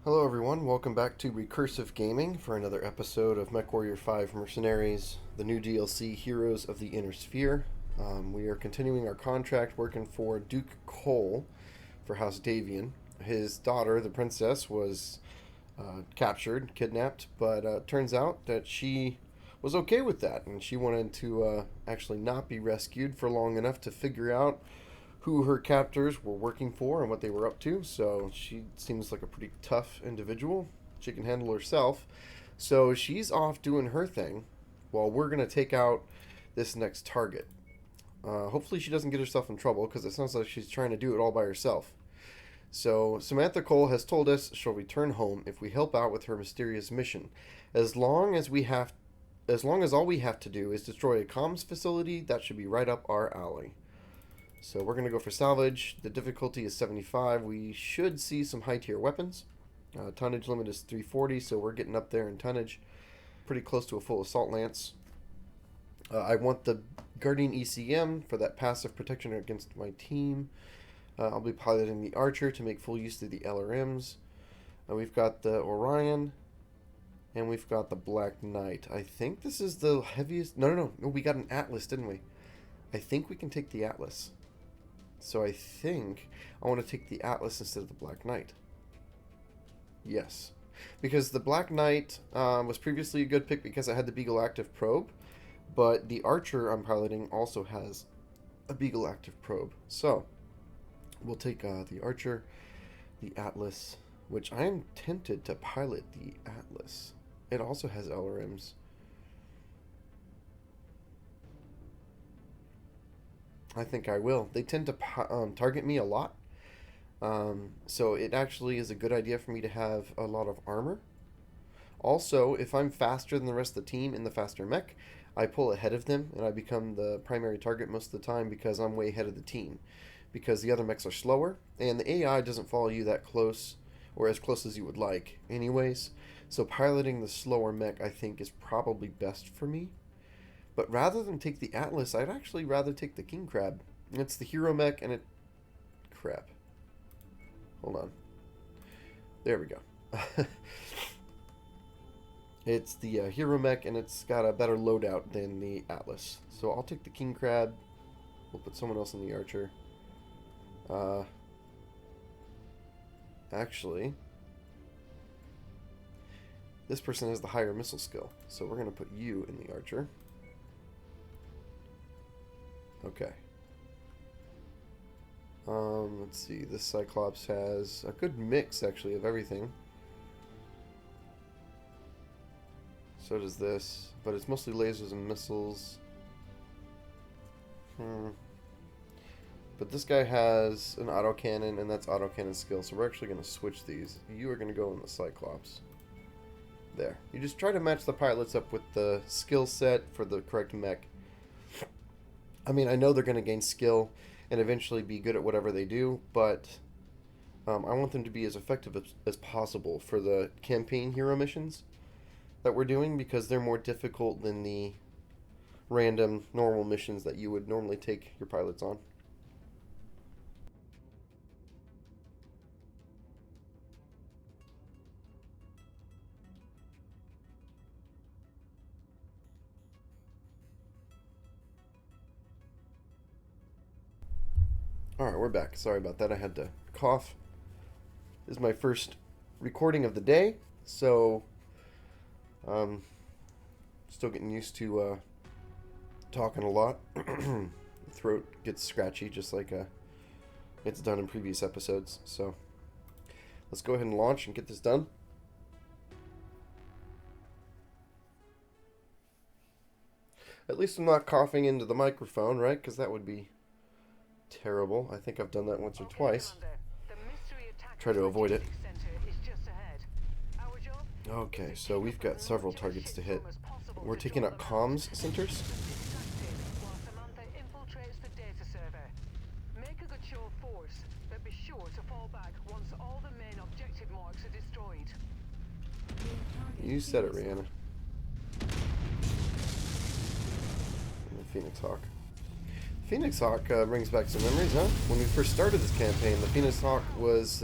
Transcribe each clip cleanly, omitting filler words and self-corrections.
Hello everyone, welcome back to Recursive Gaming for another episode of MechWarrior 5 Mercenaries, the new DLC Heroes of the Inner Sphere. We are continuing our contract working for Duke Cole for House Davion. His daughter, the princess, was captured, kidnapped, but turns out that she was okay with that, and she wanted to actually not be rescued for long enough to figure out who her captors were working for and what they were up to. So she seems like a pretty tough individual. She can handle herself. So she's off doing her thing while we're going to take out this next target. Hopefully she doesn't get herself in trouble because it sounds like she's trying to do it all by herself. So Samantha Cole has told us she'll return home if we help out with her mysterious mission. As long as all we have to do is destroy a comms facility, that should be right up our alley. So we're going to go for salvage. The difficulty is 75. We should see some high tier weapons. Tonnage limit is 340, so we're getting up there in tonnage. Pretty close to a full assault lance. I want the Guardian ECM for that passive protection against my team. I'll be piloting the Archer to make full use of the LRMs. We've got the Orion. And we've got the Black Knight. I think this is the heaviest... No, we got an Atlas, didn't we? I think we can take the Atlas. So I think I want to take the Atlas instead of the Black Knight. Yes. Because the Black Knight was previously a good pick because it had the Beagle Active Probe. But the Archer I'm piloting also has a Beagle Active Probe. So we'll take the Archer, the Atlas, which I am tempted to pilot the Atlas. It also has LRMs. I think I will. They tend to target me a lot. So it actually is a good idea for me to have a lot of armor. Also, if I'm faster than the rest of the team in the faster mech, I pull ahead of them and I become the primary target most of the time because I'm way ahead of the team. Because the other mechs are slower and the AI doesn't follow you that close or as close as you would like anyways. So piloting the slower mech I think is probably best for me. But rather than take the Atlas, I'd actually rather take the King Crab. It's the hero mech and it... Crap. Hold on. There we go. It's the hero mech and it's got a better loadout than the Atlas. So I'll take the King Crab. We'll put someone else in the Archer. Actually, this person has the higher missile skill. So we're going to put you in the Archer. Okay. Let's see. This Cyclops has a good mix, actually, of everything. So does this, but it's mostly lasers and missiles. But this guy has an autocannon, and that's autocannon skill, so we're actually going to switch these. You are going to go in the Cyclops. There. You just try to match the pilots up with the skill set for the correct mech. I mean, I know they're going to gain skill and eventually be good at whatever they do, but I want them to be as effective as possible for the campaign hero missions that we're doing because they're more difficult than the random normal missions that you would normally take your pilots on. Alright, we're back. Sorry about that. I had to cough. This is my first recording of the day, so still getting used to talking a lot. Throat gets scratchy just like it's done in previous episodes. So let's go ahead and launch and get this done. At least I'm not coughing into the microphone, right? Because that would be terrible. I think I've done that once or twice. Try to avoid it. Okay, so we've got several targets to hit. We're taking out comms centers. You said it, Rihanna. And the Phoenix Hawk. Phoenix Hawk brings back some memories, huh? When we first started this campaign, the Phoenix Hawk was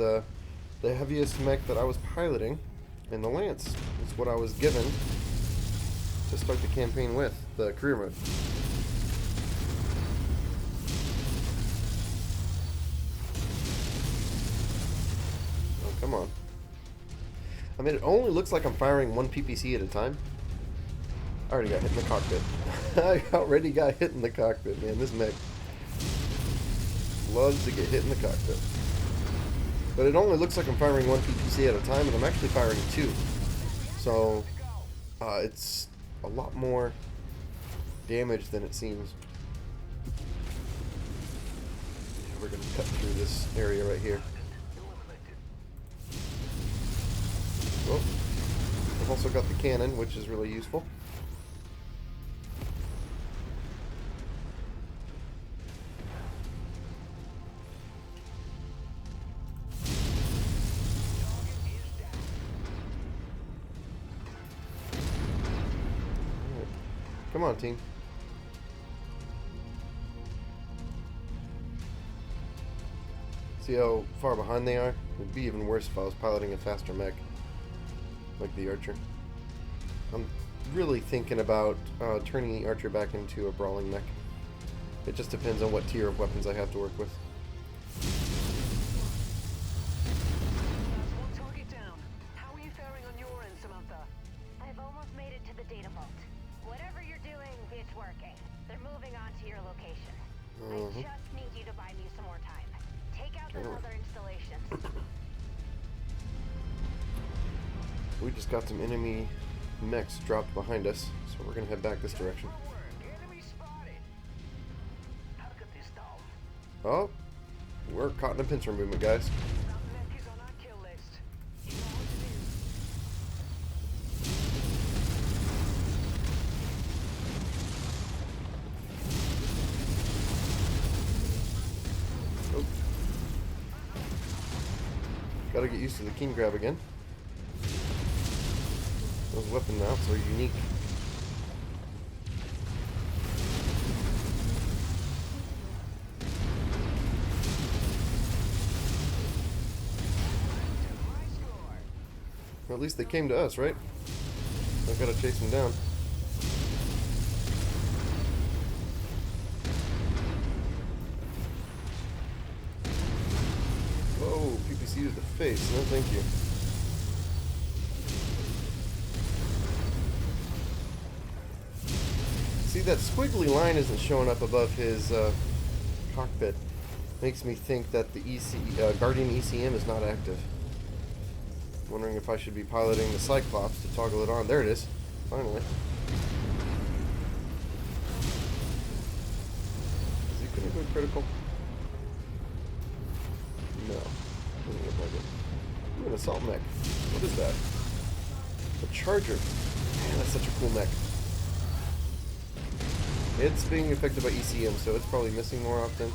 the heaviest mech that I was piloting in the Lance. It's what I was given to start the campaign with, the career mode. Oh, come on. I mean, it only looks like I'm firing one PPC at a time. I already got hit in the cockpit. I already got hit in the cockpit, man. This mech loves to get hit in the cockpit. But it only looks like I'm firing one PPC at a time, and I'm actually firing two. So, it's a lot more damage than it seems. Yeah, we're going to cut through this area right here. Oh, I've also got the cannon, which is really useful. Come on, team. See how far behind they are? It would be even worse if I was piloting a faster mech, like the Archer. I'm really thinking about turning the Archer back into a brawling mech. It just depends on what tier of weapons I have to work with. Target down. How are you faring on your end, Samantha? I've almost made it to the data vault. Whatever you're doing, it's working. They're moving on to your location. I just need you to buy me some more time. Take out those other installations. We just got some enemy mechs dropped behind us, so we're gonna head back this direction. Enemy spotted. How could this stall? Oh, we're caught in a pincer movement, guys. That mech is on our kill list. You know what to do. Oh. Gotta get used to the king grab again. Those weapon mounts are unique. Well, at least they came to us, right? I gotta chase them down. Whoa, PPC to the face. No, thank you. See, that squiggly line isn't showing up above his cockpit. Makes me think that the Guardian ECM is not active. Wondering if I should be piloting the Cyclops to toggle it on. There it is. Finally. Is he going to go critical? No. Doesn't look like it. Ooh, an assault mech. What is that? A Charger. Man, that's such a cool mech. It's being affected by ECM, so it's probably missing more often.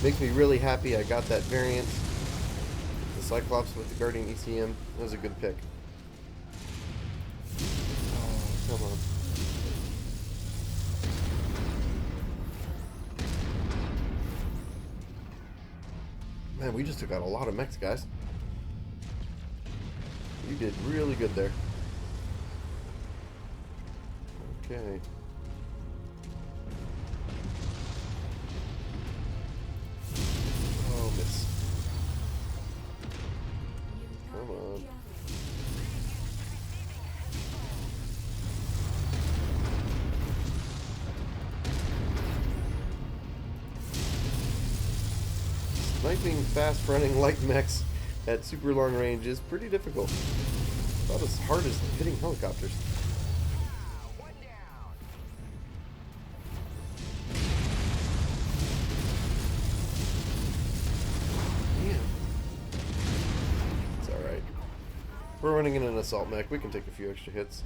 Makes me really happy I got that variant. The Cyclops with the Guardian ECM. That was a good pick. Oh, come on. Man, we just took out a lot of mechs, guys. You did really good there. Okay. Oh, miss. Come on. Sniping fast running light mechs at super long range is pretty difficult. About as hard as hitting helicopters. We're running in an assault mech. We can take a few extra hits.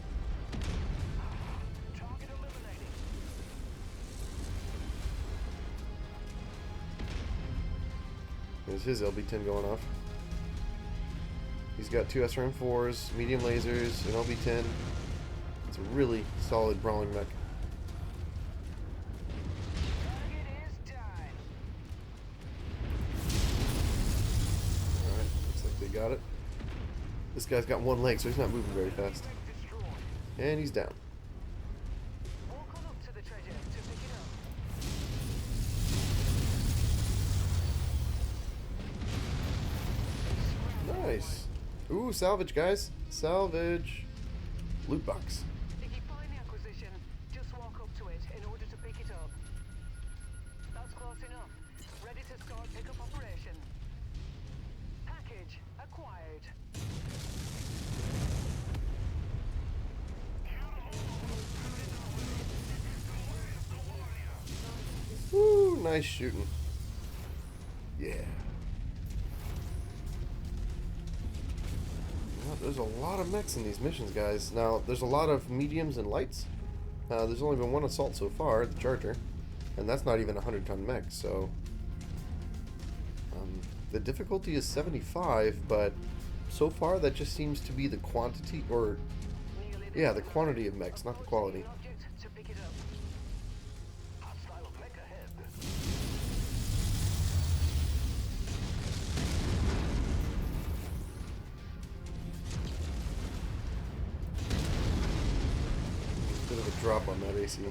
Target eliminated. There's his LB-10 going off. He's got two SRM-4s, medium lasers, an LB-10. It's a really solid brawling mech. Target is done. got it. This guy's got one leg, so he's not moving very fast. And he's down. Walk on up to the treasure to pick it up. Nice. Ooh, salvage, guys. Salvage. Loot box. If you find the acquisition, just walk up to it in order to pick it up. That's close enough. Ready to start pickup operation. Package acquired. Woo, nice shooting. Yeah. Well, there's a lot of mechs in these missions, guys. Now, there's a lot of mediums and lights. There's only been one assault so far, the Charger. And that's not even a 100-ton mech, so... the difficulty is 75, but so far that just seems to be the quantity, or... yeah, the quantity of mechs, not the quality. Object to pick it up. Hostile mech ahead. Bit of a drop on that AC.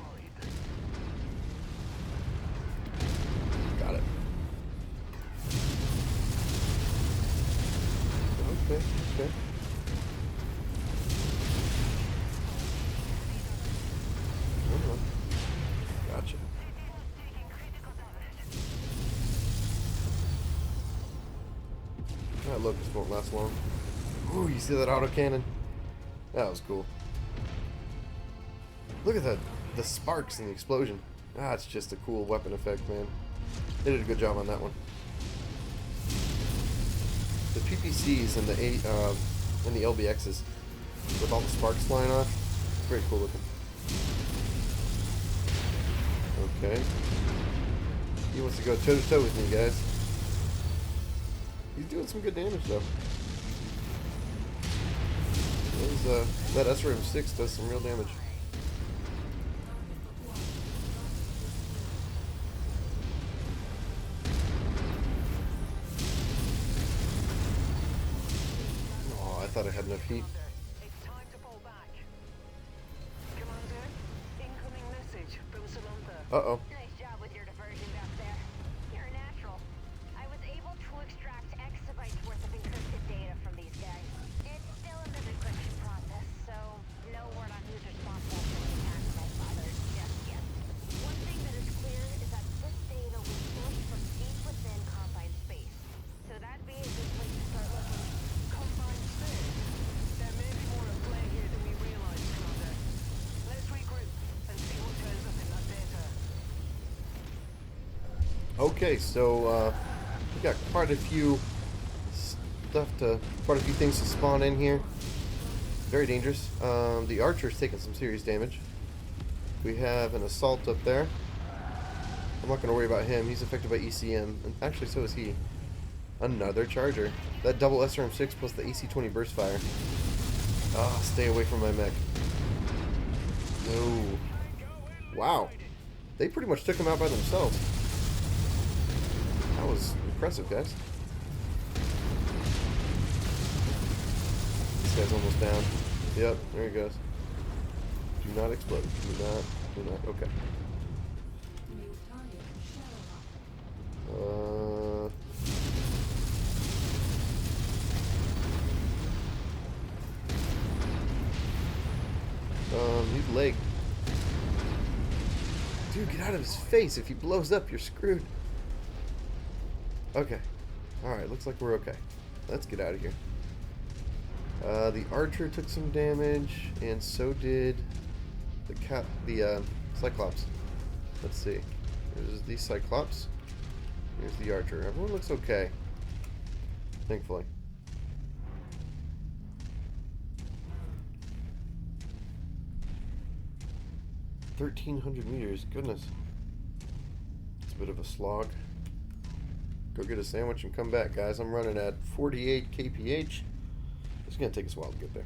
Got it. Okay, okay. Gotcha. That locust won't last long. Ooh, you see that autocannon? That was cool. Look at the sparks and the explosion. Ah, it's just a cool weapon effect, man. They did a good job on that one. The PPCs and the LBXs with all the sparks flying off, very cool looking. Okay. He wants to go toe to toe with me, guys. He's doing some good damage though. That SRM6 does some real damage. Oh, I thought I had enough heat. It's time to fall back. Commander, incoming message from Samantha. Uh-oh. Nice job with your diversion back there. You're a natural. I was able to extract exabytes worth of encrypted data from these guys. It's still in the decryption process, so no word on who's responsible for the attack on my father just yet. One thing that is clear is that this data was sourced from deep within Combine space. So that'd be a good place to start looking. Combined space. There may be more at play here than we realize, Commander. Let's regroup and see what turns up in that data. Okay, so we got quite a few things to spawn in here. Very dangerous. The archer's taking some serious damage. We have an assault up there. I'm not going to worry about him. He's affected by ECM, and actually so is he. Another Charger. That double SRM6 plus the AC-20 burst fire. Ah, stay away from my mech. No. Wow. They pretty much took him out by themselves. That was impressive, guys. This guy's almost down. Yep, there he goes. Do not explode. Do not. Okay. He's leg. Dude, get out of his face. If he blows up, you're screwed. Okay. Alright, looks like we're okay. Let's get out of here. The archer took some damage, and so did the Cyclops. Let's see. There's the Cyclops. Here's the archer. Everyone looks okay. Thankfully. $1,300 meters. Goodness. It's a bit of a slog. Go get a sandwich and come back, guys. I'm running at 48 kph. It's going to take us a while to get there.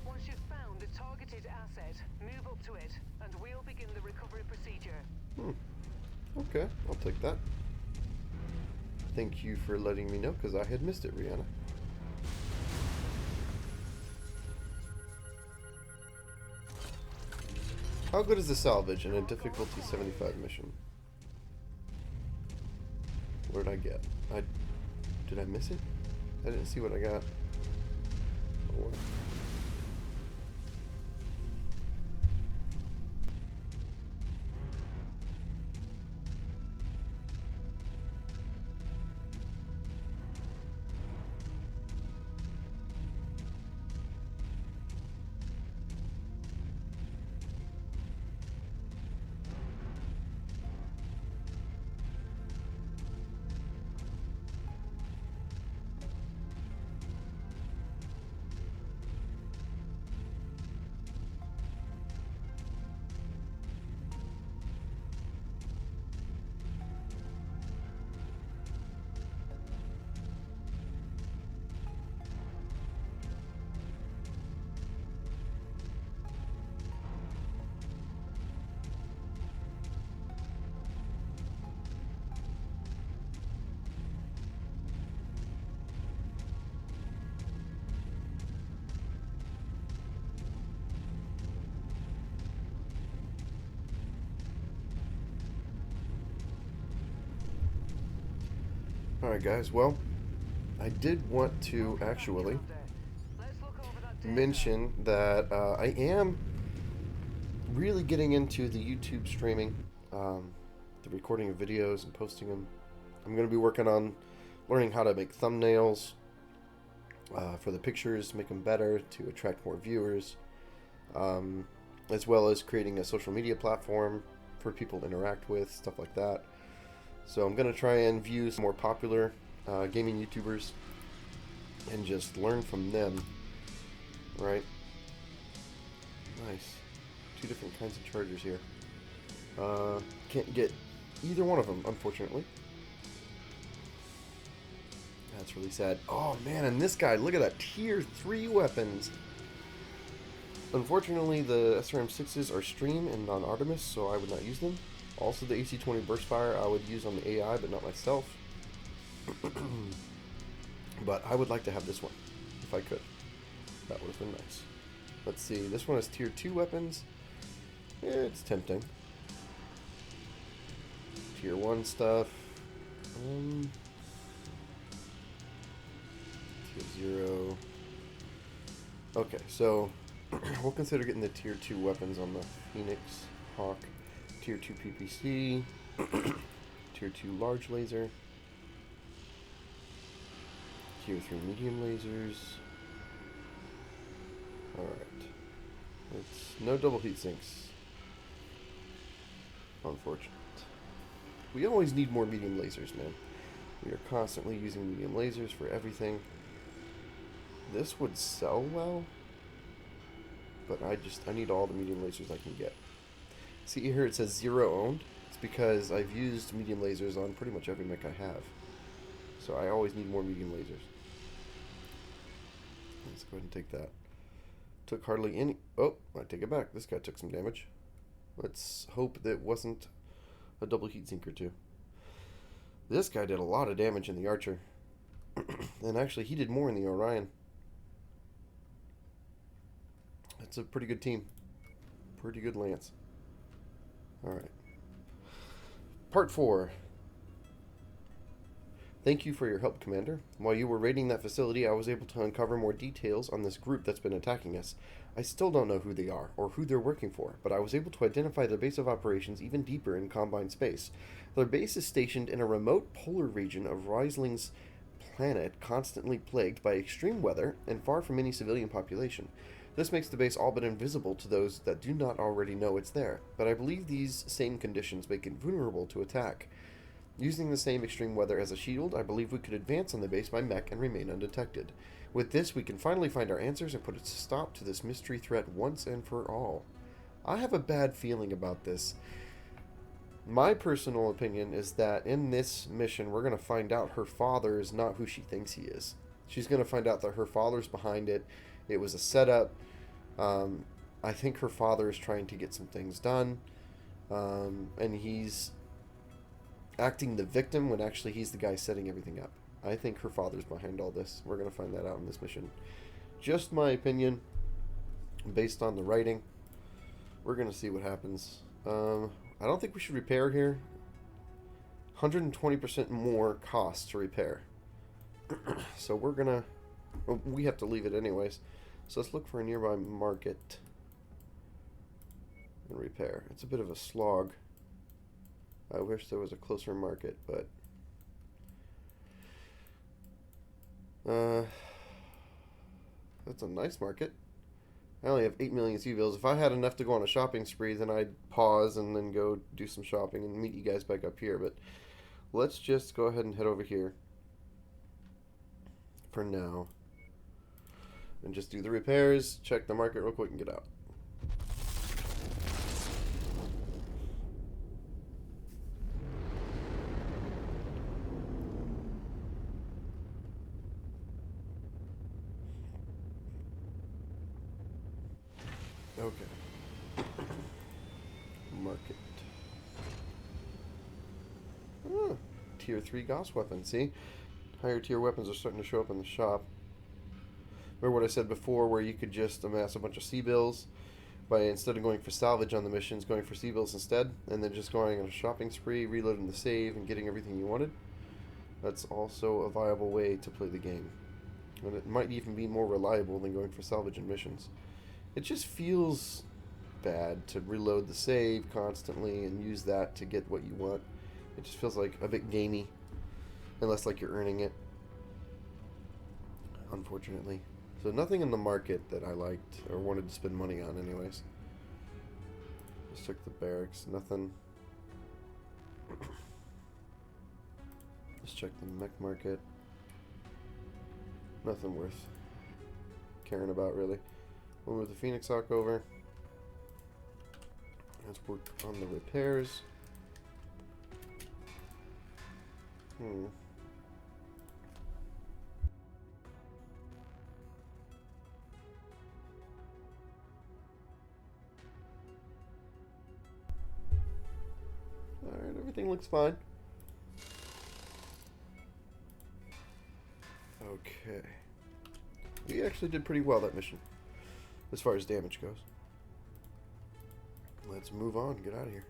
Once asset, move up to it, and we'll begin the recovery procedure. Okay, I'll take that. Thank you for letting me know, because I had missed it, Rihanna. How good is the salvage in a difficulty 75 mission? What did I get? Did I miss it? I didn't see what I got. Oh, well. Alright guys, well, I did want to actually mention that I am really getting into the YouTube streaming, the recording of videos and posting them. I'm going to be working on learning how to make thumbnails for the pictures, make them better to attract more viewers, as well as creating a social media platform for people to interact with, stuff like that. So I'm going to try and view some more popular gaming YouTubers and just learn from them, right? Nice. 2 different kinds of chargers here. Can't get either one of them, unfortunately. That's really sad. Oh man, and this guy, look at that, tier 3 weapons. Unfortunately, the SRM6s are stream and non-Artemis, so I would not use them. Also, the AC-20 Burstfire I would use on the AI, but not myself. But I would like to have this one, if I could. That would have been nice. Let's see, this one has tier 2 weapons. It's tempting. Tier 1 stuff. Tier 0. Okay, so we'll consider getting the tier 2 weapons on the Phoenix Hawk. Tier 2 PPC, Tier 2 large laser, Tier 3 medium lasers. Alright. It's no double heat sinks. Unfortunate. We always need more medium lasers, man. We are constantly using medium lasers for everything. This would sell well, but I need all the medium lasers I can get. See here it says 0 owned. It's because I've used medium lasers on pretty much every mech I have. So I always need more medium lasers. Let's go ahead and take that. Took hardly any... Oh, I take it back. This guy took some damage. Let's hope that wasn't a double heatsink or two. This guy did a lot of damage in the Archer. And actually he did more in the Orion. That's a pretty good team. Pretty good lance. Alright. Part 4. Thank you for your help, Commander. While you were raiding that facility, I was able to uncover more details on this group that's been attacking us. I still don't know who they are, or who they're working for, but I was able to identify their base of operations even deeper in Combine space. Their base is stationed in a remote polar region of Riesling's planet, constantly plagued by extreme weather and far from any civilian population. This makes the base all but invisible to those that do not already know it's there, but I believe these same conditions make it vulnerable to attack. Using the same extreme weather as a shield, I believe we could advance on the base by mech and remain undetected. With this, we can finally find our answers and put a stop to this mystery threat once and for all. I have a bad feeling about this. My personal opinion is that in this mission, we're going to find out her father is not who she thinks he is. She's going to find out that her father's behind it. It was a setup. I think her father is trying to get some things done, and he's acting the victim when actually he's the guy setting everything up. I think her father's behind all this. We're going to find that out in this mission. Just my opinion, based on the writing. We're going to see what happens. I don't think we should repair here. 120% more cost to repair. So we're going to... Well, we have to leave it anyways. So let's look for a nearby market and repair. It's a bit of a slog. I wish there was a closer market, but... that's a nice market. I only have 8 million C-bills. If I had enough to go on a shopping spree, then I'd pause and then go do some shopping and meet you guys back up here. But let's just go ahead and head over here for now. And just do the repairs, check the market real quick, and get out. Okay. Market. Tier 3 Gauss weapon. See? Higher tier weapons are starting to show up in the shop. Remember what I said before, where you could just amass a bunch of C-bills by, instead of going for salvage on the missions, going for C-bills instead, and then just going on a shopping spree, reloading the save, and getting everything you wanted. That's also a viable way to play the game. And it might even be more reliable than going for salvage in missions. It just feels bad to reload the save constantly and use that to get what you want. It just feels like a bit gamey, unless like you're earning it, unfortunately. So nothing in the market that I liked or wanted to spend money on anyways. Just check the barracks, nothing. Let's check the mech market. Nothing worth caring about really. We'll move the Phoenix Hawk over. Let's work on the repairs. Alright, everything looks fine. Okay. We actually did pretty well that mission, as far as damage goes. Let's move on, get out of here.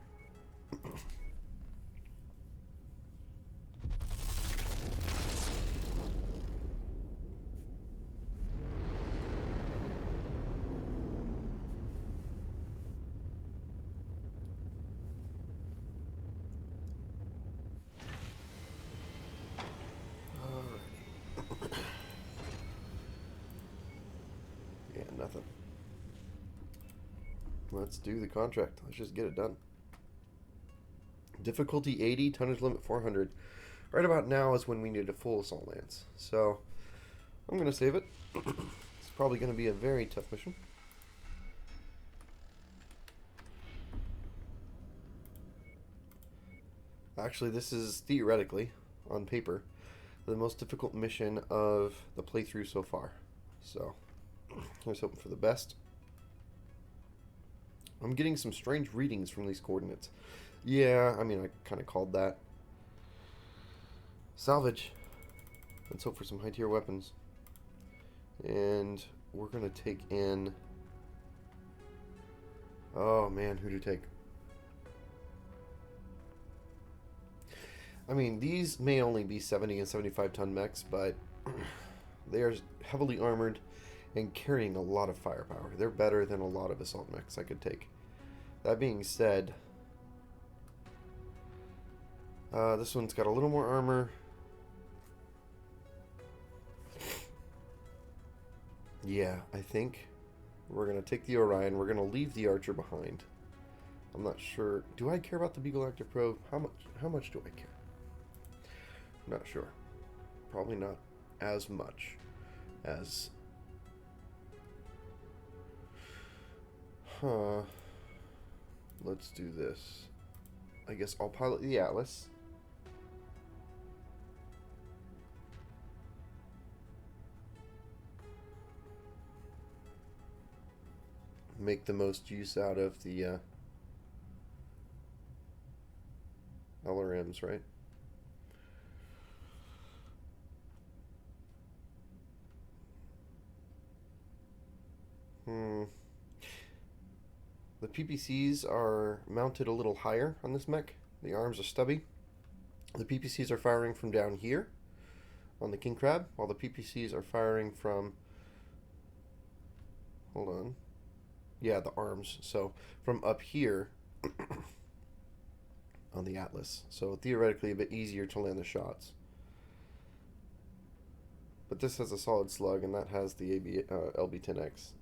Nothing. Let's do the contract. Let's just get it done. Difficulty 80, tonnage limit 400. Right about now is when we need a full assault lance. So I'm going to save it. It's probably going to be a very tough mission. Actually, this is theoretically, on paper, the most difficult mission of the playthrough so far. So here's hoping for the best. I'm getting some strange readings from these coordinates. Yeah, I mean, I kind of called that. Salvage. Let's hope for some high tier weapons. And we're going to take in... Oh man, who to take? I mean, these may only be 70 and 75 ton mechs, but they are heavily armored and carrying a lot of firepower. They're better than a lot of assault mechs I could take. That being said, this one's got a little more armor. Yeah, I think we're going to take the Orion. We're going to leave the Archer behind. I'm not sure. Do I care about the Beagle Active Probe? How much do I care? I'm not sure. Probably not as much as... Let's do this. I guess I'll pilot the Atlas. make the most use out of the LRMs, right? The PPCs are mounted a little higher on this mech. The arms are stubby. The PPCs are firing from down here on the King Crab, while the PPCs are firing from, hold on, yeah, the arms, so from up here on the Atlas. So theoretically a bit easier to land the shots. But this has a solid slug, and that has the LB-10X.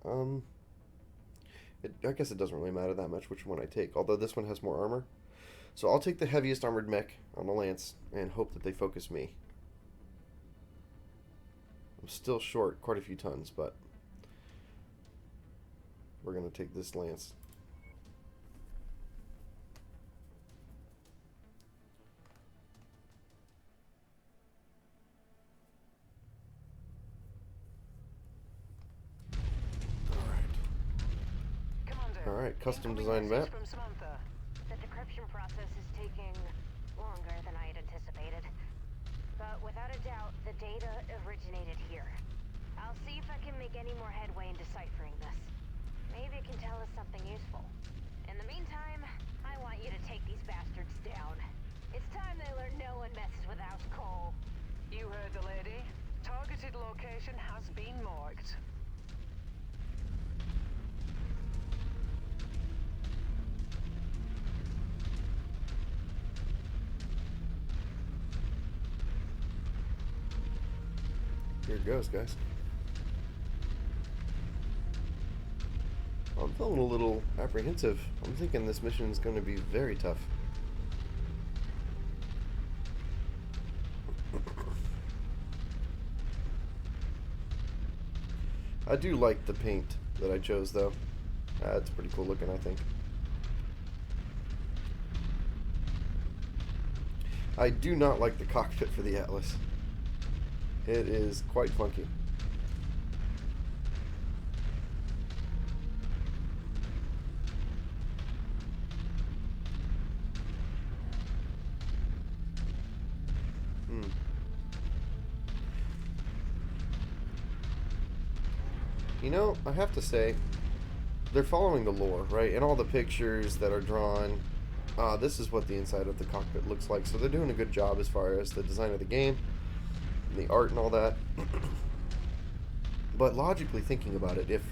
I guess it doesn't really matter that much which one I take, although this one has more armor. So I'll take the heaviest armored mech on the Lance and hope that they focus me. I'm still short quite a few tons, but we're going to take this Lance. Alright, custom design map. The decryption process is taking longer than I had anticipated. But without a doubt, the data originated here. I'll see if I can make any more headway in deciphering this. Maybe it can tell us something useful. In the meantime, I want you to take these bastards down. It's time they learn no one messes with House Cole. You heard the lady. Targeted location has been marked. Here it goes, guys. I'm feeling a little apprehensive. I'm thinking this mission is going to be very tough. I do like the paint that I chose, though. It's pretty cool looking, I think. I do not like the cockpit for the Atlas. It is quite funky. You know, I have to say, they're following the lore, right? And all the pictures that are drawn, this is what the inside of the cockpit looks like. So they're doing a good job as far as the design of the game, the art and all that. But logically thinking about it, if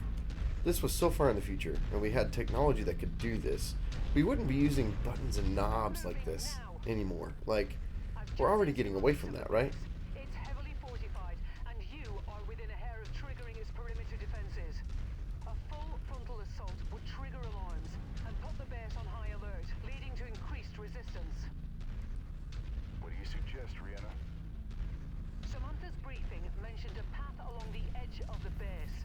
this was so far in the future and we had technology that could do this, we wouldn't be using buttons and knobs like this anymore. Like, we're already getting away from that, right? It's heavily fortified, and you are within a hair of triggering its perimeter defenses. A full frontal assault would trigger alarms and put the base on high alert, leading to increased resistance. What do you suggest, Rihanna? Samantha's briefing mentioned a path along the edge of the base.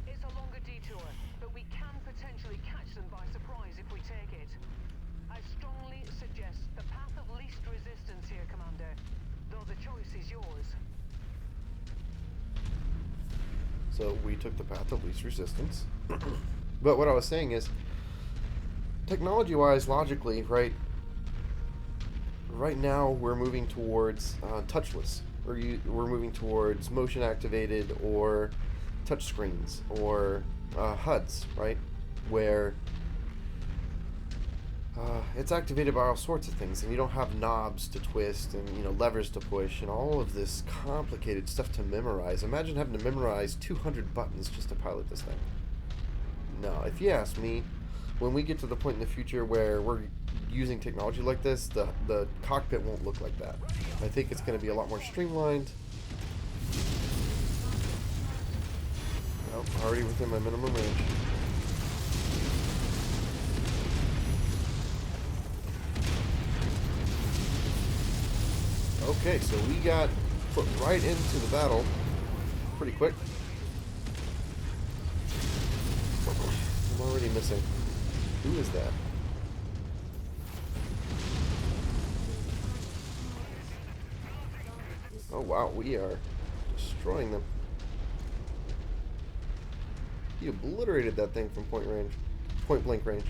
It's a longer detour, but we can potentially catch them by surprise if we take it. I strongly suggest the path of least resistance here, Commander, though the choice is yours. So we took the path of least resistance. But what I was saying is, technology-wise, logically, right now we're moving towards touchless. We're moving towards motion-activated or touch screens or HUDs, right? Where it's activated by all sorts of things, and you don't have knobs to twist and, you know, levers to push and all of this complicated stuff to memorize. Imagine having to memorize 200 buttons just to pilot this thing. No, if you ask me, when we get to the point in the future where we're using technology like this, the cockpit won't look like that. I think it's going to be a lot more streamlined. Well, already within my minimum range. Okay, so we got put right into the battle pretty quick. I'm already missing. Who is that? Oh wow, we are destroying them. He obliterated that thing from point range. point blank range.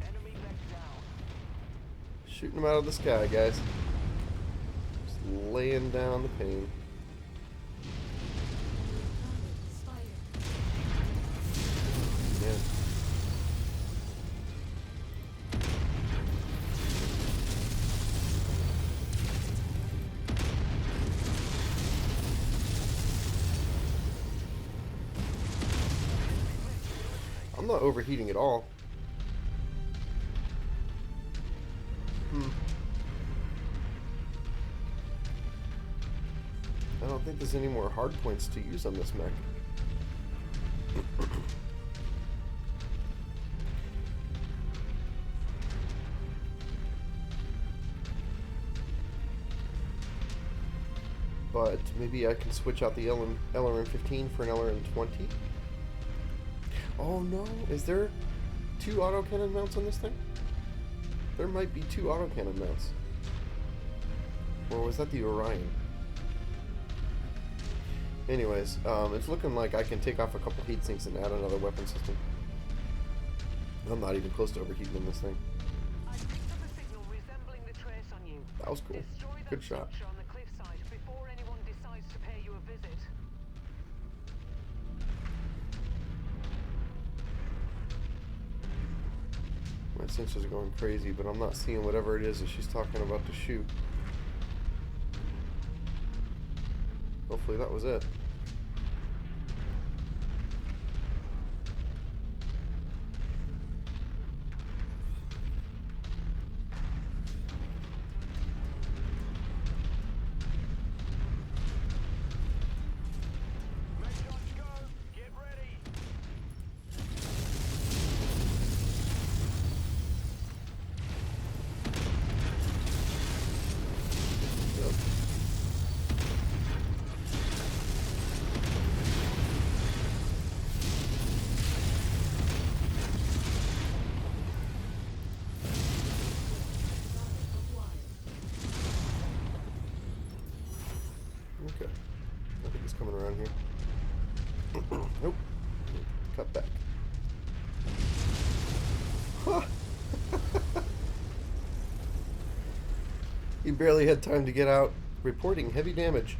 Enemy mech down. Shooting them out of the sky, guys. Just laying down the pain. Yeah. I'm not overheating at all. I don't think there's any more hard points to use on this mech. But maybe I can switch out the LRM-15 for an LRM-20. Oh no, is there 2 autocannon mounts on this thing? There might be 2 autocannon mounts. Or was that the Orion? Anyways, it's looking like I can take off a couple heat sinks and add another weapon system. I'm not even close to overheating in this thing. I picked up a signal resembling the trace on you. That was cool. Destroy that Good shot. structure on the cliffside before anyone decides to pay you a visit. My sensors are going crazy, but I'm not seeing whatever it is that she's talking about to shoot. Hopefully that was it. Mech shots go. Get ready. Yep. Okay. I think it's coming around here. Nope. Cut back. Huh. He barely had time to get out, reporting heavy damage.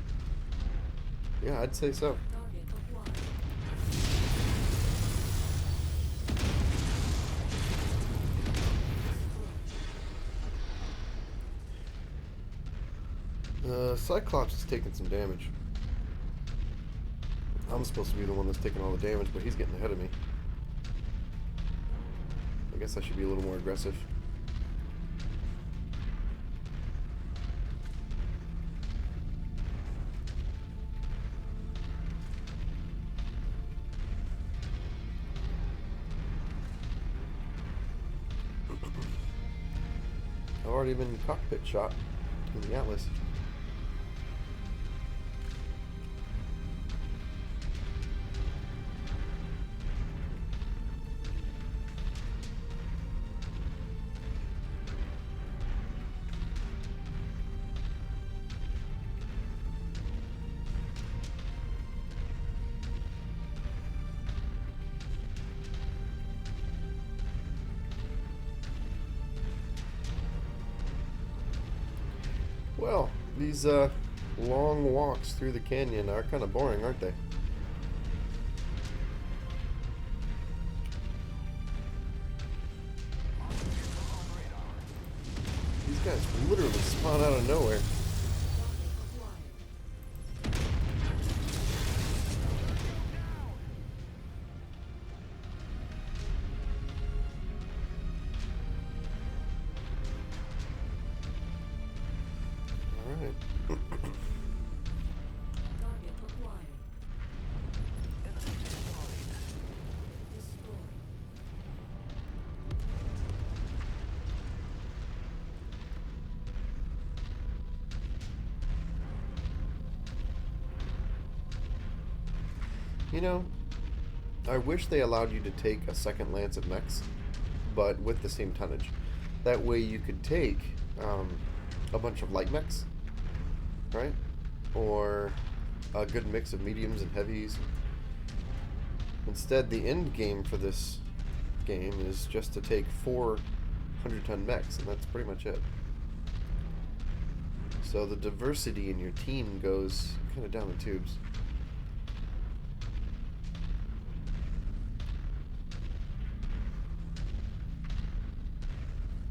Yeah, I'd say so. Cyclops is taking some damage. I'm supposed to be the one that's taking all the damage, but he's getting ahead of me. I guess I should be a little more aggressive. I've already been cockpit shot in the Atlas. Well, these long walks through the canyon are kind of boring, aren't they? These guys literally spawn out of nowhere. You know, I wish they allowed you to take a second lance of mechs, but with the same tonnage. That way you could take a bunch of light mechs, right? Or a good mix of mediums and heavies. Instead, the end game for this game is just to take 4 100-ton mechs, and that's pretty much it. So the diversity in your team goes kind of down the tubes.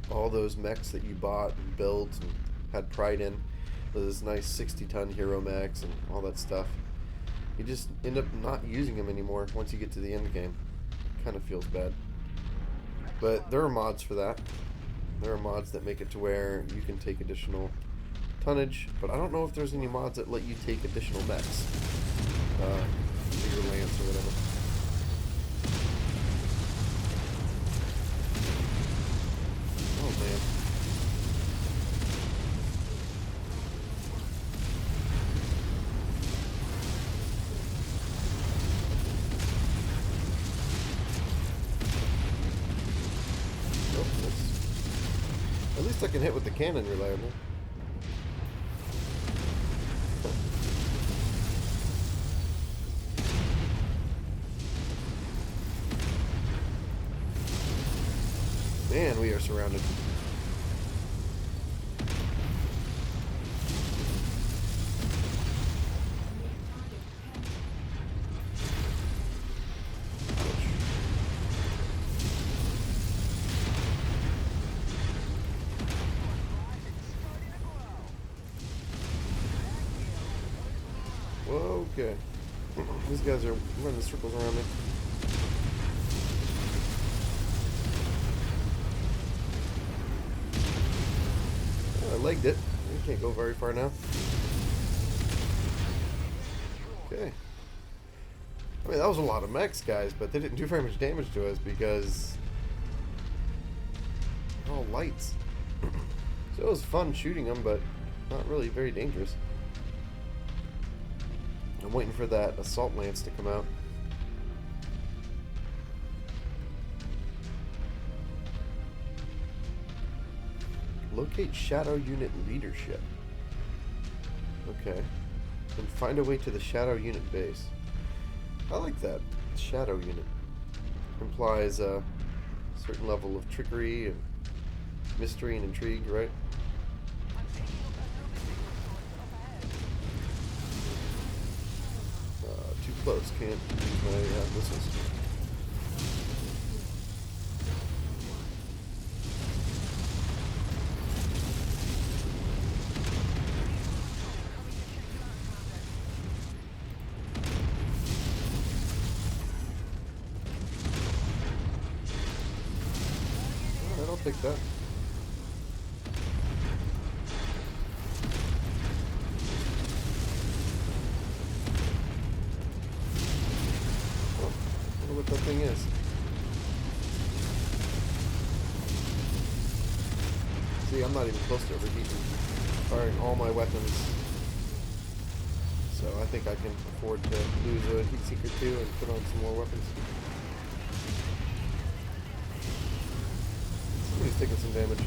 All those mechs that you bought and built and had pride in, those nice 60-ton hero mechs and all that stuff, you just end up not using them anymore once you get to the end game. Kind of feels bad. But there are mods for that. There are mods that make it to where you can take additional tonnage, but I don't know if there's any mods that let you take additional mechs. Bigger lance or whatever. Oh man. At least I can hit with the cannon reliable. Man, we are surrounded. Okay. These guys are running circles around me. Oh, I legged it. I can't go very far now. Okay. I mean, that was a lot of mechs, guys, but they didn't do very much damage to us because they're all lights. So it was fun shooting them, but not really very dangerous. I'm waiting for that assault lance to come out. Locate shadow unit leadership. Okay. And find a way to the shadow unit base. I like that. Shadow unit. Implies a certain level of trickery and mystery and intrigue, right? Too close, can't use my missiles. Alright, I'll take that. What that thing is. See, I'm not even close to overheating. Firing all my weapons. So I think I can afford to lose a heat sink or two and put on some more weapons. Somebody's taking some damage.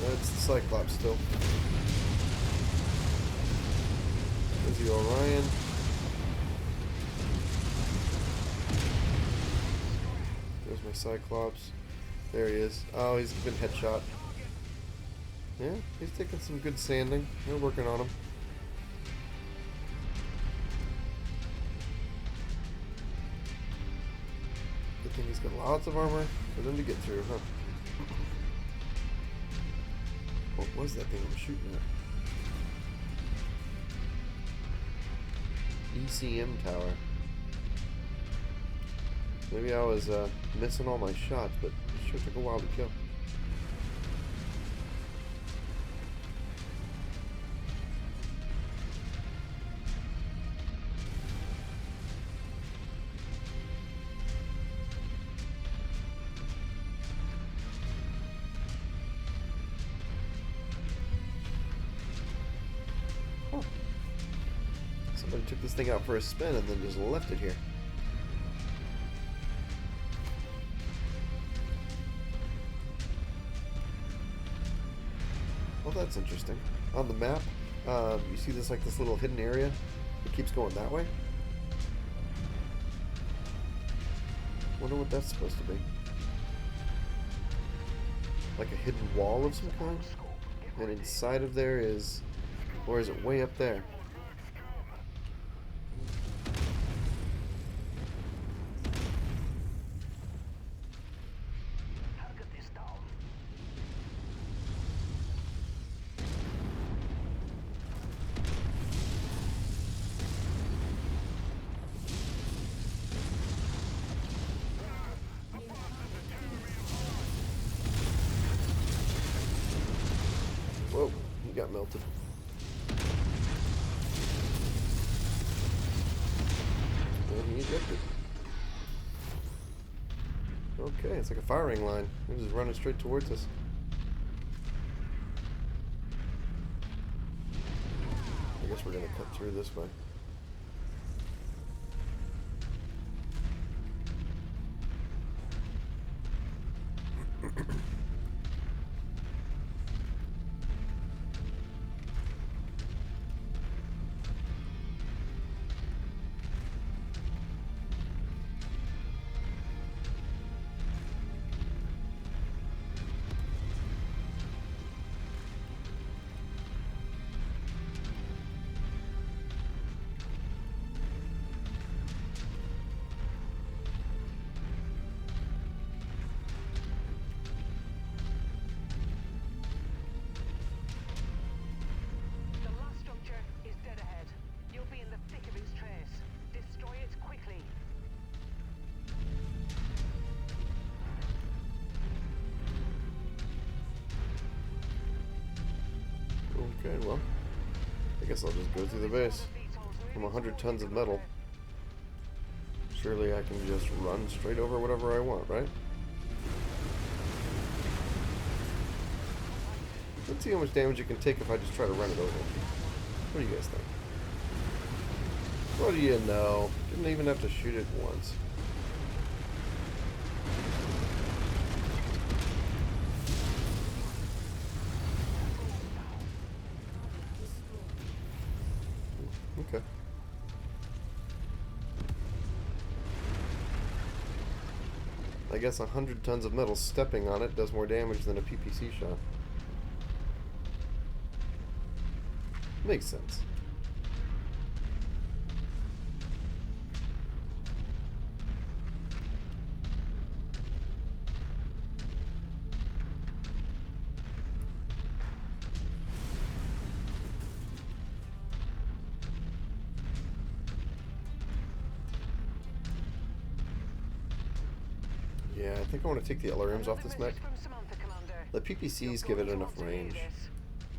That's the Cyclops still. There's the Orion. There's my Cyclops. There he is. Oh, he's been headshot. Yeah, he's taking some good sanding. We're working on him. Good thing he's got lots of armor for them to get through, huh? What was that thing I was shooting at? ECM tower. Maybe I was missing all my shots, but it sure took a while to kill. Huh. Somebody took this thing out for a spin and then just left it here. Well, that's interesting. On the map, you see this like this little hidden area? It keeps going that way. Wonder what that's supposed to be. Like a hidden wall of some kind? And inside of there is... Or is it way up there? Whoa, he got melted. And he ejected. Okay, it's like a firing line. He was running straight towards us. I guess we're gonna cut through this way. Okay, well, I guess I'll just go through the base. I'm 100 tons of metal. Surely I can just run straight over whatever I want, right? Let's see how much damage you can take if I just try to run it over. What do you guys think? What do you know? Didn't even have to shoot it once. Okay. I guess 100 tons of metal stepping on it does more damage than a PPC shot. Makes sense. Yeah, I think I want to take the LRMs off this mech. The PPCs give it enough range.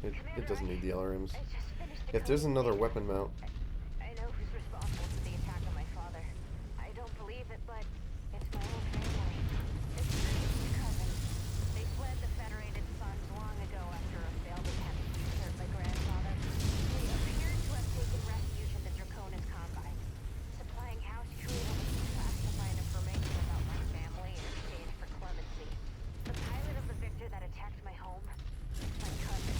It doesn't need the LRMs. If there's another weapon mount... I know who's responsible for the attack on my father. I don't believe it, but it's my own family. It's Grace's cousin. They fled the Federated Suns long ago after a failed attempt to usurp my grandfather. They appeared to have taken refuge in the Draconis Combine, supplying house crew with classified information about my family in exchange for clemency. The pilot of the Victor that attacked my home, my cousin,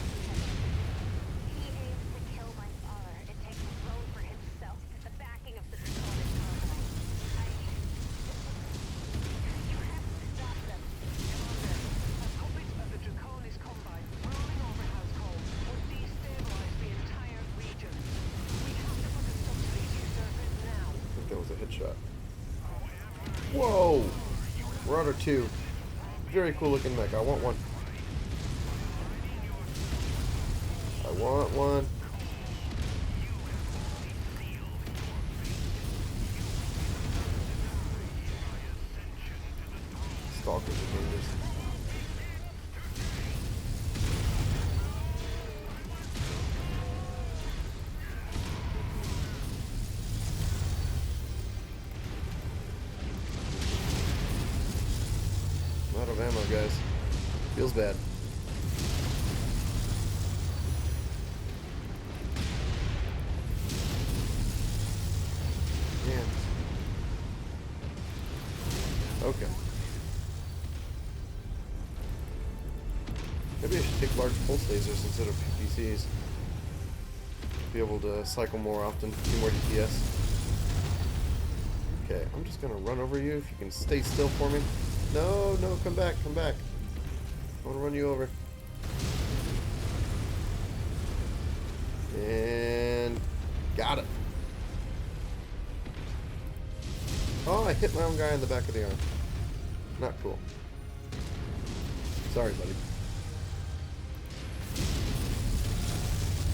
he aims to kill my father and take the throne for himself, the backing of the Draconis Combine. You have to stop them. Commander, a puppet of the Draconis Combine rolling over Household would destabilize the entire region. We have to put a stop to these usurpers now. I think that was a headshot. Whoa! Marauder 2. Very cool looking mech. I want one. I want one. Stalkers are dangerous. I'm out of ammo, guys. Feels bad. Man. Okay. Maybe I should take large pulse lasers instead of PPCs. Be able to cycle more often, do more DPS. Okay, I'm just gonna run over you if you can stay still for me. No, no, come back, come back. I wanna run you over. And got it. Oh, I hit my own guy in the back of the arm. Not cool. Sorry, buddy.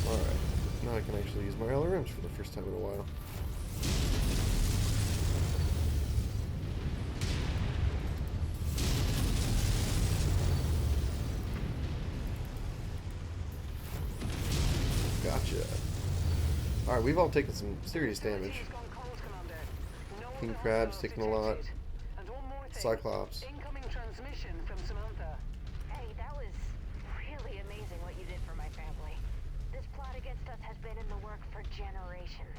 Alright. Now I can actually use my LRMs for the first time in a while. Gotcha. Alright, we've all taken some serious damage. King Crab's taking a lot. Cyclops. Incoming transmission from Samantha. Hey, that was really amazing what you did for my family. This plot against us has been in the work for generations.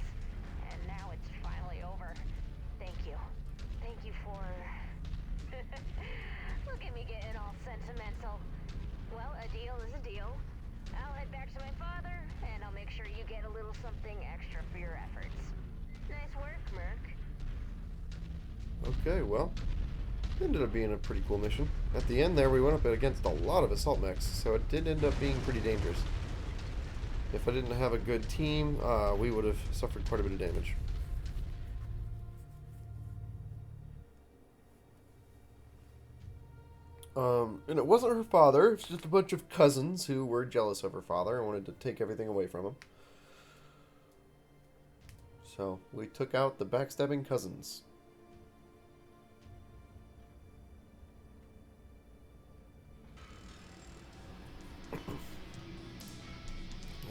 And now it's finally over. Thank you. Thank you for... Look at me getting all sentimental. Well, a deal is a deal. I'll head back to my father, and I'll make sure you get a little something extra for your efforts. Nice work, Merc. Okay, well, ended up being a pretty cool mission. At the end there, we went up against a lot of assault mechs, so it did end up being pretty dangerous. If I didn't have a good team, we would have suffered quite a bit of damage. And it wasn't her father, it's just a bunch of cousins who were jealous of her father and wanted to take everything away from him. So, we took out the backstabbing cousins.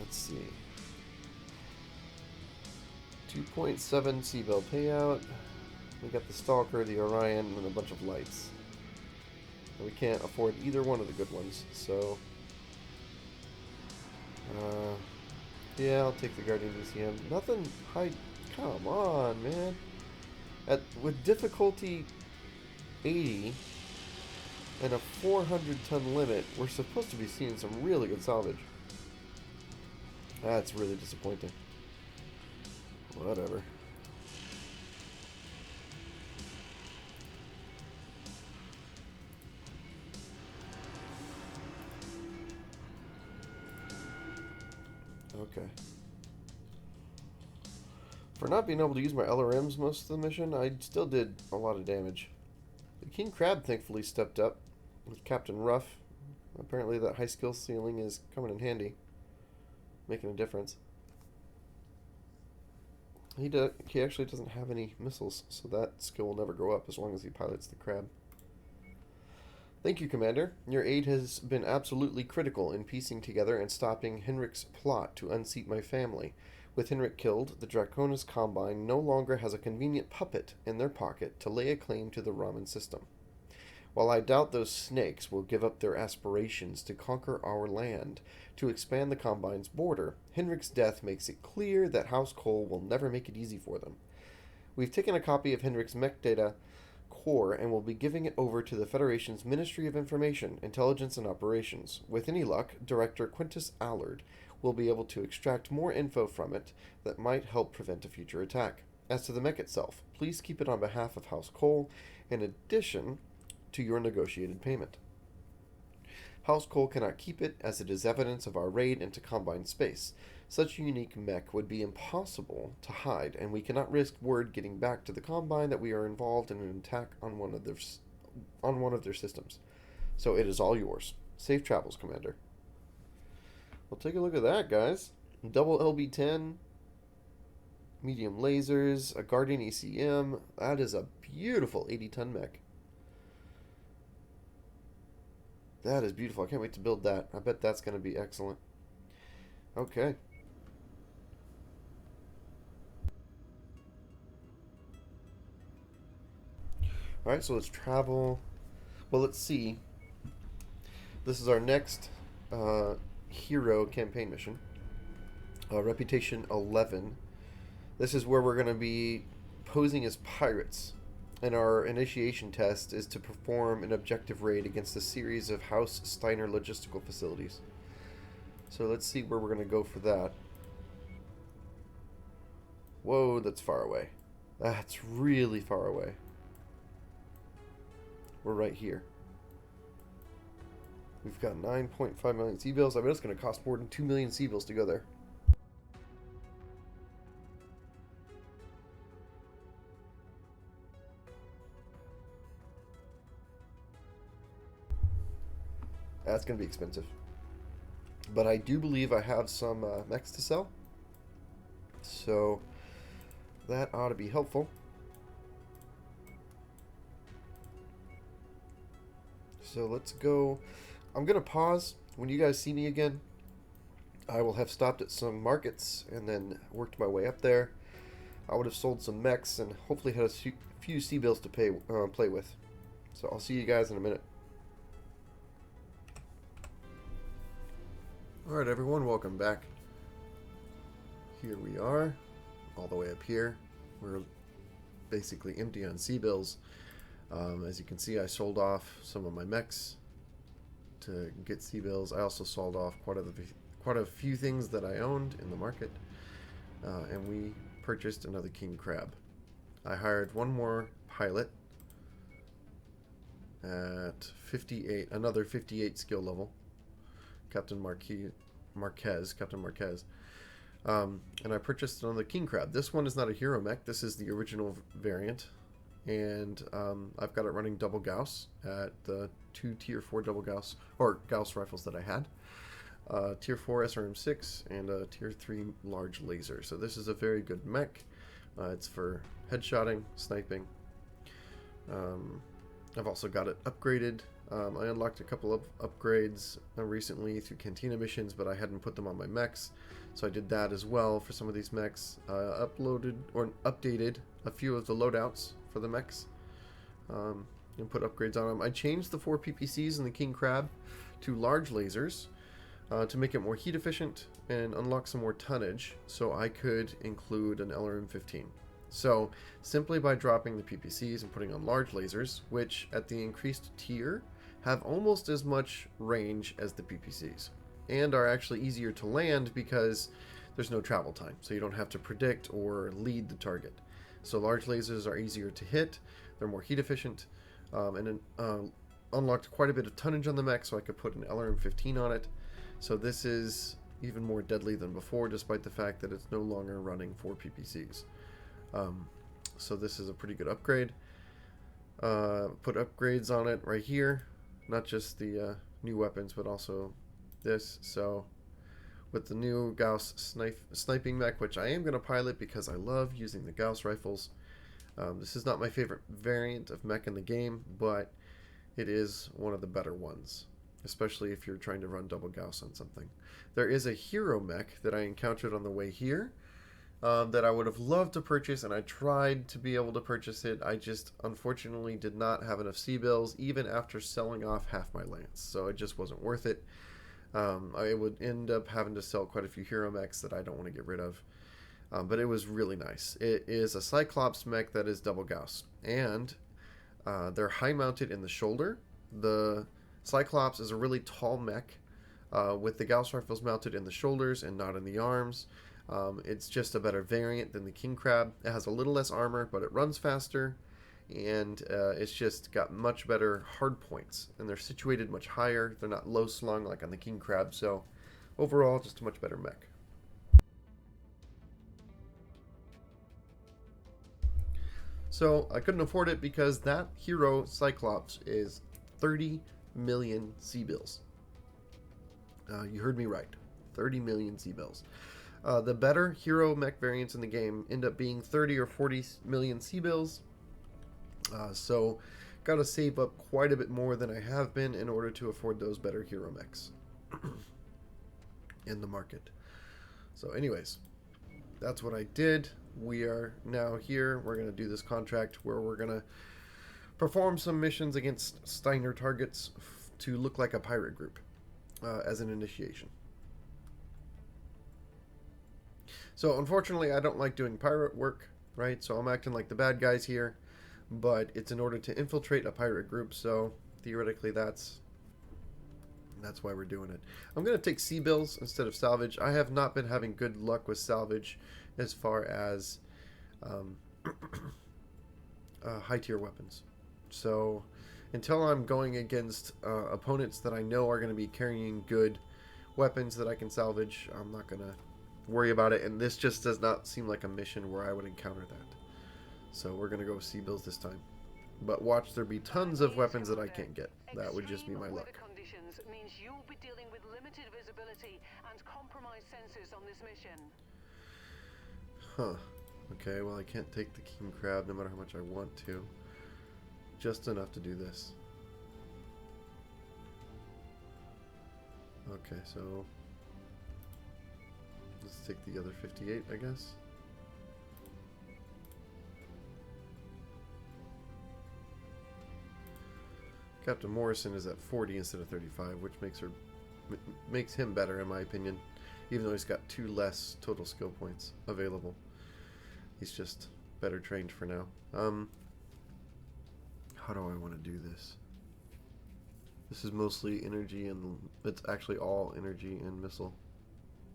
Let's see. 2.7 Seabell payout. We got the Stalker, the Orion, and a bunch of lights. And we can't afford either one of the good ones, so... yeah, I'll take the Guardian ECM. Nothing high... Come on, man. With difficulty 80 and a 400-ton limit, we're supposed to be seeing some really good salvage. That's really disappointing. Whatever. Okay. For not being able to use my LRMs most of the mission, I still did a lot of damage. The King Crab thankfully stepped up with Captain Ruff. Apparently that high skill ceiling is coming in handy. Making a difference. He actually doesn't have any missiles, so that skill will never go up as long as he pilots the Crab. Thank you, Commander. Your aid has been absolutely critical in piecing together and stopping Henrik's plot to unseat my family. With Henrik killed, the Draconis Combine no longer has a convenient puppet in their pocket to lay a claim to the Raman system. While I doubt those snakes will give up their aspirations to conquer our land, to expand the Combine's border, Henrik's death makes it clear that House Cole will never make it easy for them. We've taken a copy of Henrik's mech data core and will be giving it over to the Federation's Ministry of Information, Intelligence and Operations. With any luck, Director Quintus Allard will be able to extract more info from it that might help prevent a future attack. As to the mech itself, please keep it on behalf of House Cole, in addition to your negotiated payment. House Cole cannot keep it, as it is evidence of our raid into Combine space. Such a unique mech would be impossible to hide, and we cannot risk word getting back to the Combine that we are involved in an attack on one of their systems. So it is all yours. Safe travels, Commander. Well, take a look at that, guys. Double LB-10, medium lasers, a Guardian ECM. That is a beautiful 80-ton mech. That is beautiful. I can't wait to build that. I bet that's going to be excellent. Okay. Alright, so let's travel. Well, let's see. This is our next hero campaign mission. Reputation 11. This is where we're going to be posing as pirates. And our initiation test is to perform an objective raid against a series of House Steiner logistical facilities. So let's see where we're going to go for that. Whoa, that's far away. That's really far away. We're right here. We've got 9.5 million C-bills. I mean, it's going to cost more than 2 million C-bills to go there. That's going to be expensive. But I do believe I have some mechs to sell. So that ought to be helpful. So let's go. I'm going to pause. When you guys see me again, I will have stopped at some markets and then worked my way up there. I would have sold some mechs and hopefully had a few C-bills to play with. So I'll see you guys in a minute. Alright everyone, welcome back. Here we are, all the way up here. We're basically empty on C-bills. As you can see, I sold off some of my mechs to get C-bills. I also sold off quite a few things that I owned in the market. And we purchased another king crab. I hired one more pilot at 58, another 58 skill level. Captain Marquez. And I purchased another king crab. This one is not a hero mech. This is the original variant. And I've got it running double Gauss at the 2 tier 4 double Gauss, or Gauss rifles that I had. Tier 4 SRM6 and a tier 3 large laser. So this is a very good mech. It's for headshotting, sniping. I've also got it upgraded. I unlocked a couple of upgrades recently through Cantina missions, but I hadn't put them on my mechs, so I did that as well for some of these mechs. Uploaded or updated a few of the loadouts for the mechs, and put upgrades on them. I changed the 4 PPCs in the King Crab to large lasers to make it more heat efficient and unlock some more tonnage, so I could include an LRM-15. So simply by dropping the PPCs and putting on large lasers, which at the increased tier have almost as much range as the PPCs, and are actually easier to land because there's no travel time, so you don't have to predict or lead the target. So large lasers are easier to hit, they're more heat efficient, and unlocked quite a bit of tonnage on the mech, so I could put an LRM-15 on it. So this is even more deadly than before, despite the fact that it's no longer running 4 PPCs. So this is a pretty good upgrade. Put upgrades on it right here, not just the new weapons, but also this. So with the new Gauss sniping mech, which I am going to pilot because I love using the Gauss rifles. This is not my favorite variant of mech in the game, but it is one of the better ones, especially if you're trying to run double Gauss on something. There is a hero mech that I encountered on the way here that I would have loved to purchase, and I tried to be able to purchase it. I just unfortunately did not have enough C-bills even after selling off half my lance, so it just wasn't worth it. I would end up having to sell quite a few hero mechs that I don't want to get rid of, but it was really nice. It is a Cyclops mech that is double Gauss, and they're high mounted in the shoulder. The Cyclops is a really tall mech with the Gauss rifles mounted in the shoulders and not in the arms. It's just a better variant than the King Crab. It has a little less armor, but it runs faster, and it's just got much better hard points, and they're situated much higher. They're not low slung like on the King Crab, so overall just a much better mech. So I couldn't afford it because that hero Cyclops is 30 million C-bills. You heard me right, 30 million C-bills. The better hero mech variants in the game end up being 30 or 40 million C-bills. So gotta save up quite a bit more than I have been in order to afford those better hero mechs in the market. So anyways, that's what I did. We are now here. We're going to do this contract where we're going to perform some missions against Steiner targets to look like a pirate group as an initiation. So unfortunately, I don't like doing pirate work, right? So I'm acting like the bad guys here, but it's in order to infiltrate a pirate group. So theoretically, that's why we're doing it. I'm going to take C-bills instead of salvage. I have not been having good luck with salvage as far as high tier weapons. So until I'm going against opponents that I know are going to be carrying good weapons that I can salvage, I'm not going to worry about it. And this just does not seem like a mission where I would encounter that. So we're going to go C-bills this time. But watch there be tons of weapons that I can't get. That would just be my luck. Conditions means you'll be dealing with limited visibility and compromised sensors on this mission. Huh. Okay, well I can't take the king crab no matter how much I want to. Just enough to do this. Okay, so let's take the other 58, I guess. Captain Morrison is at 40 instead of 35, which makes him better in my opinion, even though he's got 2 less total skill points available. He's just better trained for now. How do I want to do this? This is mostly energy, and it's actually all energy and missile,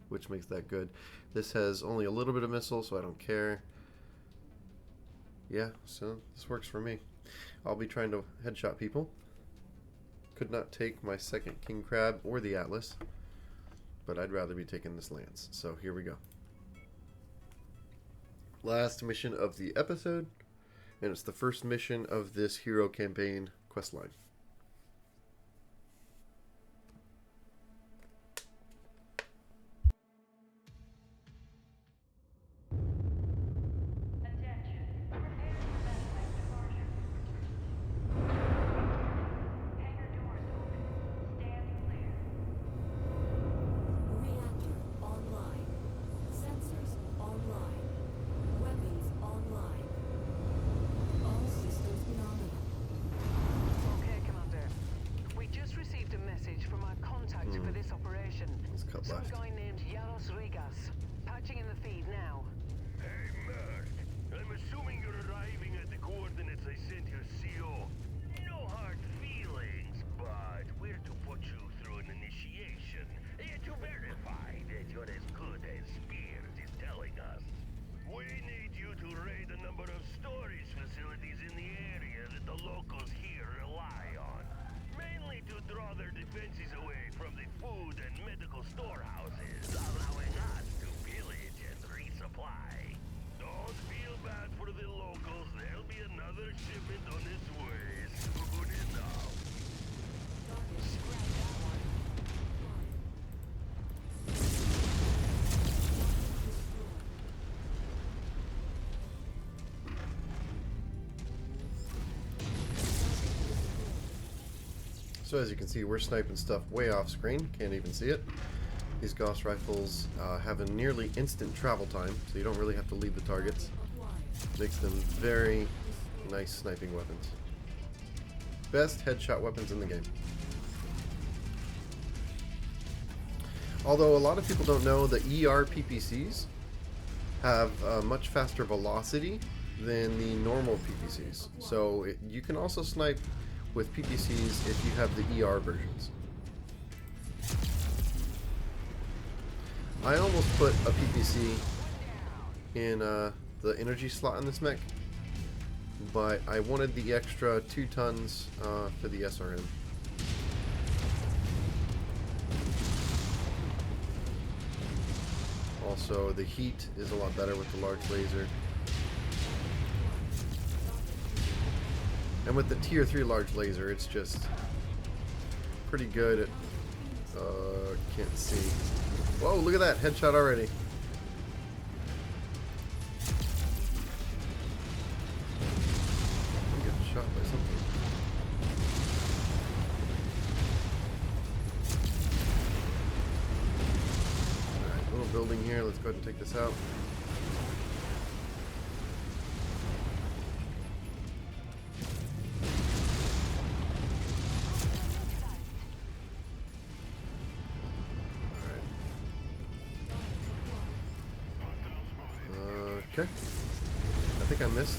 which makes that good. This has only a little bit of missile, so I don't care. Yeah, so this works for me. I'll be trying to headshot people. Could not take my second king crab or the Atlas, but I'd rather be taking this lance. So here we go. Last mission of the episode, and it's the first mission of this hero campaign questline. Some guy named Yaros Rigas. Patching in the feed now. Hey, Mech. I'm assuming you're arriving at the coordinates I sent your CO. No hard feelings, but we're to put you through an initiation to verify that you're as good as Spears is telling us. We need you to raid a number of storage facilities in the area that the locals here rely on. Mainly to draw their defenses away from the food and medical storehouses, allowing us to pillage and resupply. Don't feel bad for the locals. There'll be another shipment on its way soon enough. Scrap that one. So as you can see, we're sniping stuff way off screen. Can't even see it. These Gauss rifles have a nearly instant travel time, so you don't really have to leave the targets. Makes them very nice sniping weapons. Best headshot weapons in the game. Although a lot of people don't know, the ER PPCs have a much faster velocity than the normal PPCs. So you can also snipe with PPCs if you have the ER versions. I almost put a PPC in the energy slot in this mech, but I wanted the extra 2 tons for the SRM. Also, the heat is a lot better with the large laser. And with the tier 3 large laser, it's just pretty good at, can't see. Whoa, look at that, headshot already. I'm getting shot by something. Alright, little building here, let's go ahead and take this out. Okay. I think I missed.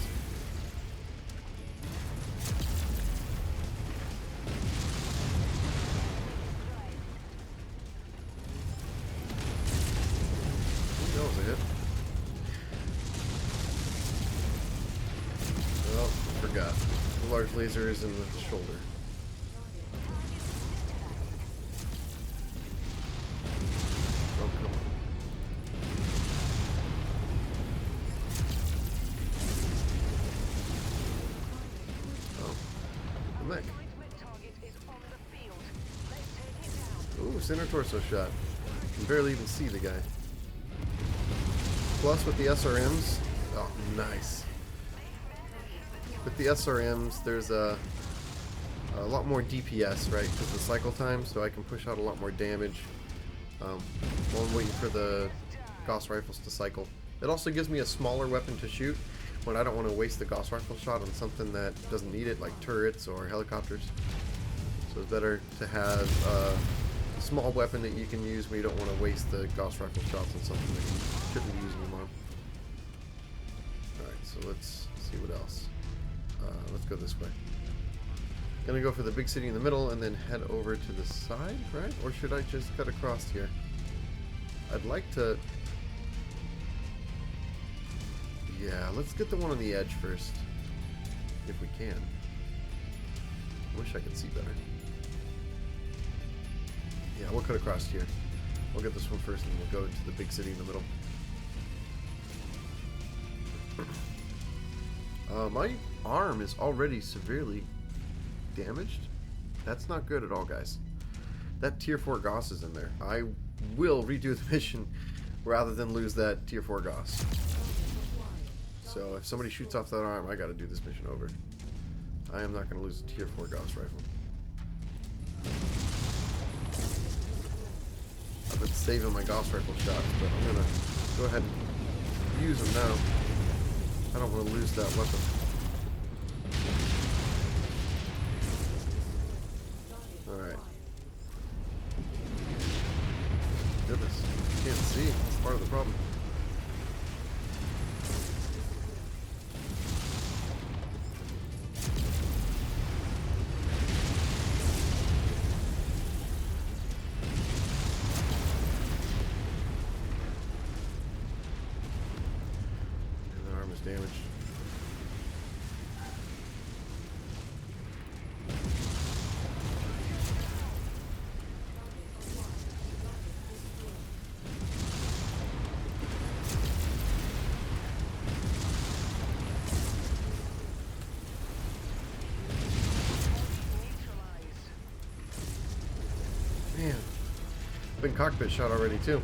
That was a hit. forgot. The large laser is in the shoulder. Oh, come on. Oh. The mech. Ooh, center torso shot. You can barely even see the guy. Plus with the SRMs, oh, nice. With the SRMs, there's a lot more DPS, right? Because of the cycle time, so I can push out a lot more damage while I'm waiting for the Gauss rifles to cycle. It also gives me a smaller weapon to shoot when I don't want to waste the Gauss rifle shot on something that doesn't need it, like turrets or helicopters. So it's better to have a small weapon that you can use when you don't want to waste the Gauss rifle shots on something that you shouldn't be using them on. Alright, so let's see what else. Let's go this way. Gonna go for the big city in the middle and then head over to the side, right? Or should I just cut across here? I'd like to... Yeah, let's get the one on the edge first. If we can. I wish I could see better. Yeah, we'll cut across here. We'll get this one first and we'll go into the big city in the middle. My arm is already severely damaged. That's not good at all, guys. That tier 4 Gauss is in there. I will redo the mission rather than lose that tier 4 Gauss. So if somebody shoots off that arm, I gotta do this mission over. I am not gonna lose a tier 4 Gauss rifle. I've been saving my Gauss rifle shots, but I'm gonna go ahead and use them now. I don't want to lose that weapon. Alright. Goodness, can't see. That's part of the problem. Damage. Man, I've been cockpit shot already too.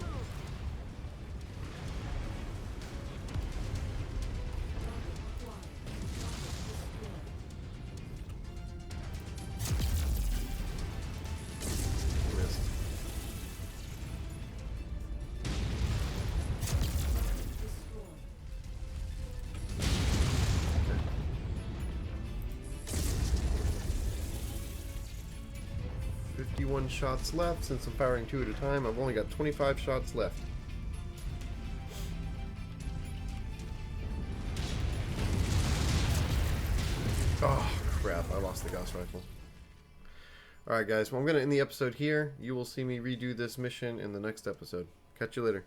One shots left. Since I'm firing 2 at a time, I've only got 25 shots left. Oh crap, I lost the Gauss rifle. Alright guys, well I'm going to end the episode here. You will see me redo this mission in the next episode. Catch you later.